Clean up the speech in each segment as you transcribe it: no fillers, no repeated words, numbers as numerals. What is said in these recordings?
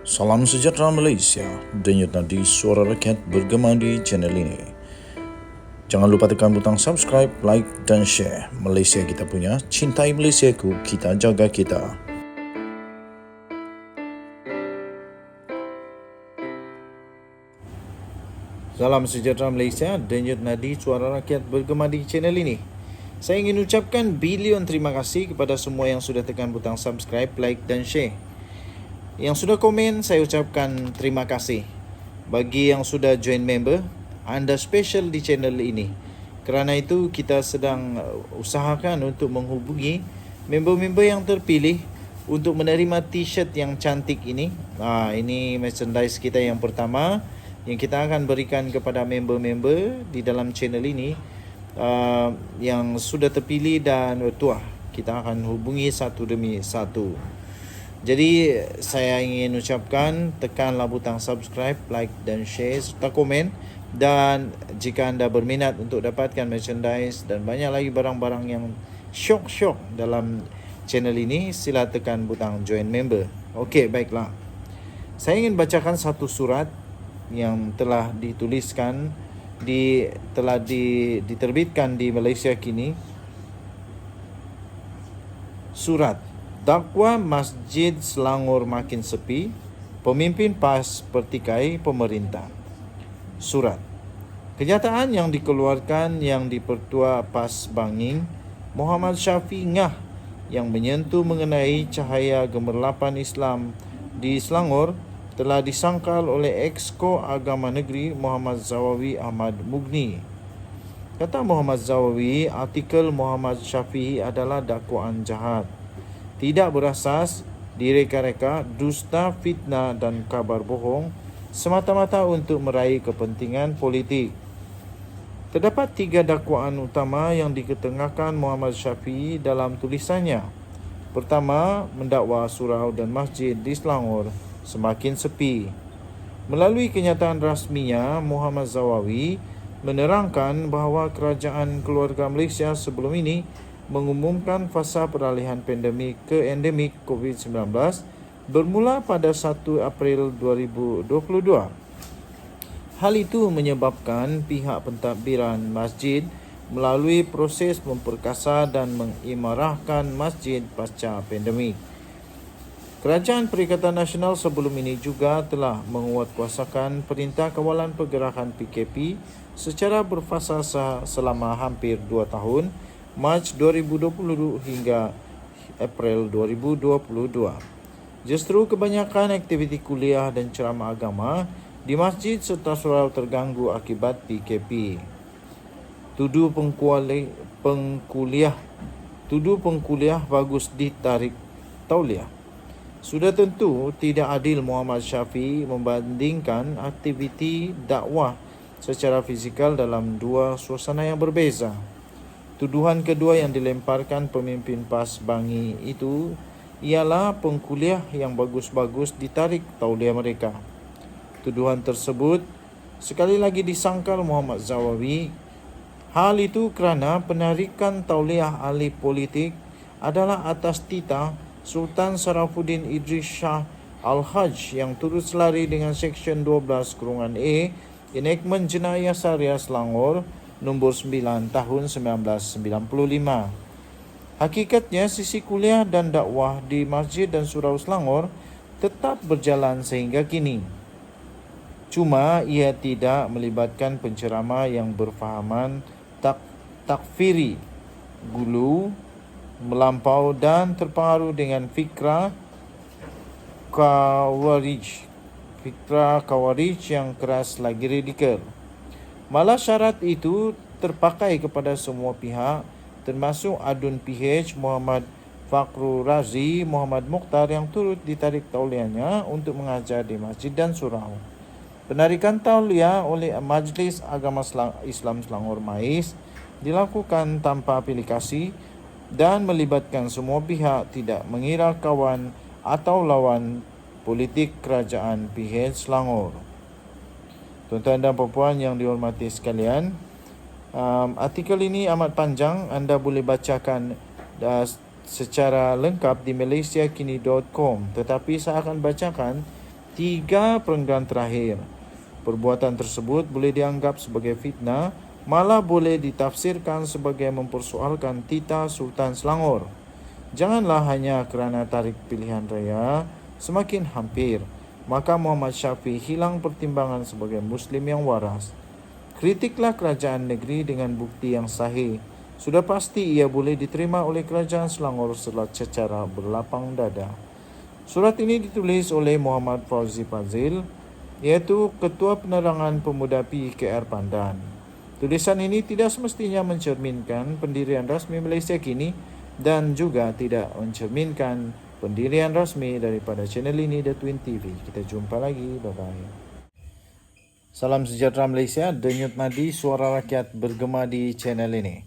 Salam sejahtera Malaysia, denyut nadi suara rakyat bergema di channel ini. Jangan lupa tekan butang subscribe, like dan share. Malaysia kita punya, cintai Malaysiaku, kita jaga kita. Salam sejahtera Malaysia, denyut nadi suara rakyat bergema di channel ini. Saya ingin ucapkan bilion terima kasih kepada semua yang sudah tekan butang subscribe, like dan share. Yang sudah komen, saya ucapkan terima kasih. Bagi yang sudah join member, anda special di channel ini. Kerana itu, kita sedang usahakan untuk menghubungi member-member yang terpilih untuk menerima t-shirt yang cantik ini. Ini merchandise kita yang pertama yang kita akan berikan kepada member-member di dalam channel ini yang sudah terpilih dan kita akan hubungi satu demi satu. Jadi saya ingin ucapkan tekanlah butang subscribe, like dan share serta komen. Dan jika anda berminat untuk dapatkan merchandise dan banyak lagi barang-barang yang syok-syok dalam channel ini, sila tekan butang join member. Okey, baiklah. Saya ingin bacakan satu surat yang telah dituliskan diterbitkan di Malaysia kini. Surat dakwah Masjid Selangor makin sepi, pemimpin PAS pertikai pemerintah. Surat kenyataan yang dikeluarkan yang di-Pertua PAS Banging Muhammad Syafi Ngah yang menyentuh mengenai cahaya gemerlapan Islam di Selangor telah disangkal oleh Exco Agama Negeri Muhammad Zawawi Ahmad Mugni. Kata Muhammad Zawawi, artikel Muhammad Syafi adalah dakwaan jahat, tidak berasas, direka-reka, dusta, fitnah dan kabar bohong semata-mata untuk meraih kepentingan politik. Terdapat 3 dakwaan utama yang diketengahkan Muhammad Syafi dalam tulisannya. Pertama, mendakwa surau dan masjid di Selangor semakin sepi. Melalui kenyataan rasminya, Muhammad Zawawi menerangkan bahawa kerajaan keluarga Malaysia sebelum ini mengumumkan fasa peralihan pandemik ke endemik COVID-19 bermula pada 1 April 2022. Hal itu menyebabkan pihak pentadbiran masjid melalui proses memperkasa dan mengimarahkan masjid pasca pandemik. Kerajaan Perikatan Nasional sebelum ini juga telah menguatkuasakan Perintah Kawalan Pergerakan PKP secara berfasa selama hampir 2 tahun, Mac 2020 hingga April 2022. Justru kebanyakan aktiviti kuliah dan ceramah agama di masjid serta surau terganggu akibat PKP. Tuduh pengkuliah bagus ditarik tauliah. Sudah tentu tidak adil Muhammad Syafi membandingkan aktiviti dakwah secara fizikal dalam dua suasana yang berbeza. Tuduhan kedua yang dilemparkan pemimpin PAS Bangi itu ialah pengkuliah yang bagus-bagus ditarik tauliah mereka. Tuduhan tersebut sekali lagi disangkal Muhammad Zawawi. Hal itu kerana penarikan tauliah ahli politik adalah atas titah Sultan Sarafuddin Idris Shah Al-Hajj yang turut selari dengan Seksyen 12-A Enactment Jenayah Syariah Selangor nombor 9 tahun 1995. Hakikatnya sisi kuliah dan dakwah di masjid dan surau Selangor tetap berjalan sehingga kini. Cuma ia tidak melibatkan penceramah yang berfahaman takfiri, gulu, melampau dan terpengaruh dengan fikrah Khawarij yang keras lagi radikal. Malah syarat itu terpakai kepada semua pihak, termasuk Adun PH Muhammad Fakhrul Razi Muhammad Mukhtar yang turut ditarik tauliahnya untuk mengajar di masjid dan surau. Penarikan tauliah oleh Majlis Agama Islam Selangor MAIS dilakukan tanpa aplikasi dan melibatkan semua pihak, tidak mengira kawan atau lawan politik kerajaan PH Selangor. Tuan-tuan dan puan yang dihormati sekalian, artikel ini amat panjang, anda boleh bacakan secara lengkap di malaysiakini.com, tetapi saya akan bacakan 3 perenggan terakhir. Perbuatan tersebut boleh dianggap sebagai fitnah, malah boleh ditafsirkan sebagai mempersoalkan titah Sultan Selangor. Janganlah hanya kerana tarikh pilihan raya semakin hampir, maka Muhammad Syafiee hilang pertimbangan sebagai Muslim yang waras. Kritiklah kerajaan negeri dengan bukti yang sahih. Sudah pasti ia boleh diterima oleh kerajaan Selangor secara berlapang dada. Surat ini ditulis oleh Muhammad Fauzi Fazil, iaitu Ketua Penerangan Pemuda PKR Pandan. Tulisan ini tidak semestinya mencerminkan pendirian rasmi Malaysia kini dan juga tidak mencerminkan pendirian rasmi daripada channel ini, The Twin TV. Kita jumpa lagi. Bye-bye. Salam sejahtera Malaysia, Denyut Nadi, suara rakyat bergema di channel ini.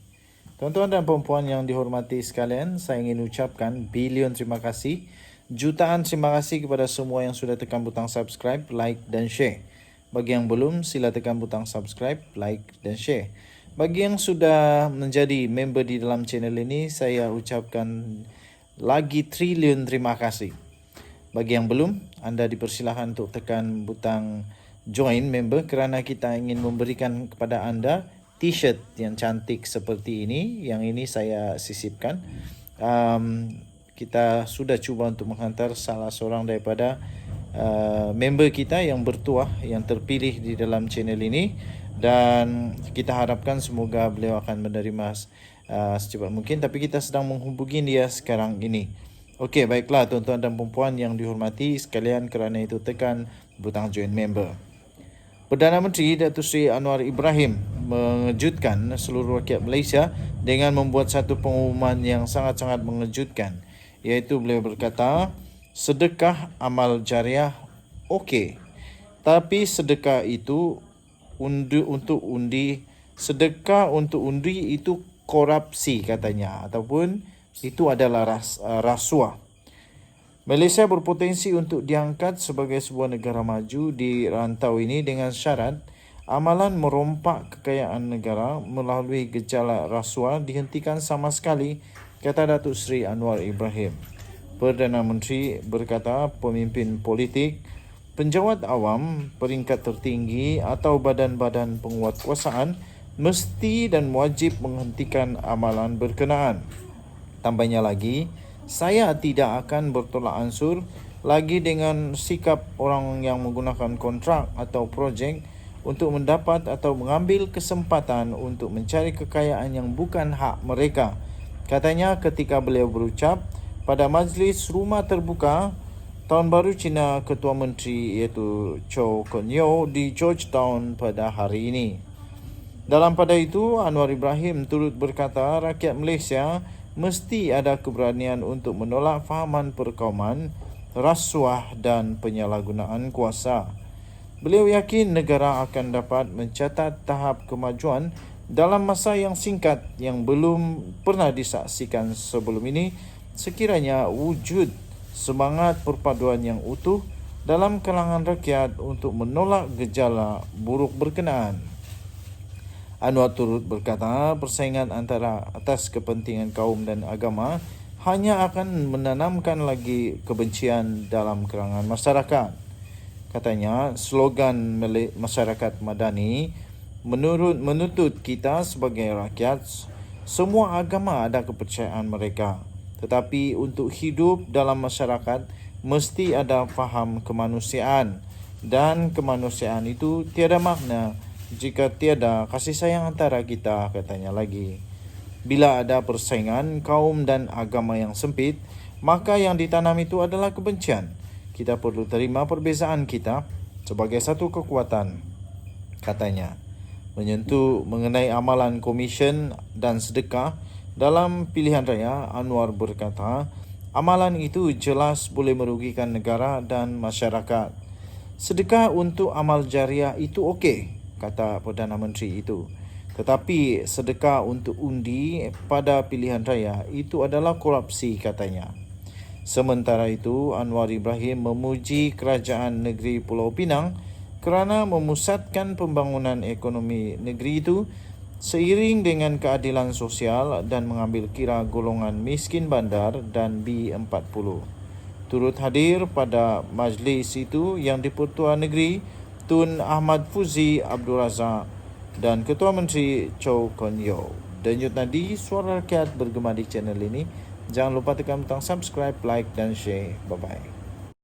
Tuan-tuan dan puan-puan yang dihormati sekalian, saya ingin ucapkan bilion terima kasih, jutaan terima kasih kepada semua yang sudah tekan butang subscribe, like dan share. Bagi yang belum, sila tekan butang subscribe, like dan share. Bagi yang sudah menjadi member di dalam channel ini, saya ucapkan lagi triliun terima kasih. Bagi yang belum, anda dipersilakan untuk tekan butang join member kerana kita ingin memberikan kepada anda t-shirt yang cantik seperti ini. Yang ini saya sisipkan. Kita sudah cuba untuk menghantar salah seorang daripada member kita yang bertuah, yang terpilih di dalam channel ini, dan kita harapkan semoga beliau akan menerima secepat mungkin, tapi kita sedang menghubungi dia sekarang ini. Okey, baiklah tuan-tuan dan puan-puan yang dihormati sekalian, kerana itu tekan butang join member. Perdana Menteri Datuk Seri Anwar Ibrahim mengejutkan seluruh rakyat Malaysia dengan membuat satu pengumuman yang sangat-sangat mengejutkan, iaitu beliau berkata, sedekah amal jariah okey, tapi sedekah itu sedekah untuk undi itu korupsi katanya, ataupun itu adalah rasuah. Malaysia berpotensi untuk diangkat sebagai sebuah negara maju di rantau ini dengan syarat amalan merompak kekayaan negara melalui gejala rasuah dihentikan sama sekali, kata Datuk Seri Anwar Ibrahim. Perdana Menteri berkata pemimpin politik, penjawat awam, peringkat tertinggi atau badan-badan penguatkuasaan mesti dan wajib menghentikan amalan berkenaan. Tambahnya lagi, saya tidak akan bertolak ansur lagi dengan sikap orang yang menggunakan kontrak atau projek untuk mendapat atau mengambil kesempatan untuk mencari kekayaan yang bukan hak mereka, katanya ketika beliau berucap pada majlis rumah terbuka Tahun Baru Cina Ketua Menteri iaitu Chow Kon Yeow di Georgetown pada hari ini. Dalam pada itu, Anwar Ibrahim turut berkata rakyat Malaysia mesti ada keberanian untuk menolak fahaman perkauman, rasuah dan penyalahgunaan kuasa. Beliau yakin negara akan dapat mencatat tahap kemajuan dalam masa yang singkat yang belum pernah disaksikan sebelum ini, sekiranya wujud semangat perpaduan yang utuh dalam kalangan rakyat untuk menolak gejala buruk berkenaan. Anwar turut berkata persaingan antara atas kepentingan kaum dan agama hanya akan menanamkan lagi kebencian dalam kalangan masyarakat. Katanya, slogan masyarakat madani menuntut kita sebagai rakyat, semua agama ada kepercayaan mereka. Tetapi untuk hidup dalam masyarakat mesti ada faham kemanusiaan, dan kemanusiaan itu tiada makna jika tiada kasih sayang antara kita, katanya lagi. Bila ada persaingan kaum dan agama yang sempit, maka yang ditanam itu adalah kebencian. Kita perlu terima perbezaan kita sebagai satu kekuatan, katanya. Menyentuh mengenai amalan komisen dan sedekah dalam pilihan raya, Anwar berkata, amalan itu jelas boleh merugikan negara dan masyarakat. Sedekah untuk amal jariah itu okey, kata Perdana Menteri itu. Tetapi sedekah untuk undi pada pilihan raya itu adalah korupsi, katanya. Sementara itu, Anwar Ibrahim memuji kerajaan negeri Pulau Pinang kerana memusatkan pembangunan ekonomi negeri itu seiring dengan keadilan sosial dan mengambil kira golongan miskin bandar dan B40. Turut hadir pada majlis itu yang di-Pertua Negeri Tun Ahmad Fuzi Abdul Razak dan Ketua Menteri Chow Kon Yeow. Denyut nadi Suara Rakyat bergema di channel ini. Jangan lupa tekan butang subscribe, like dan share. Bye-bye.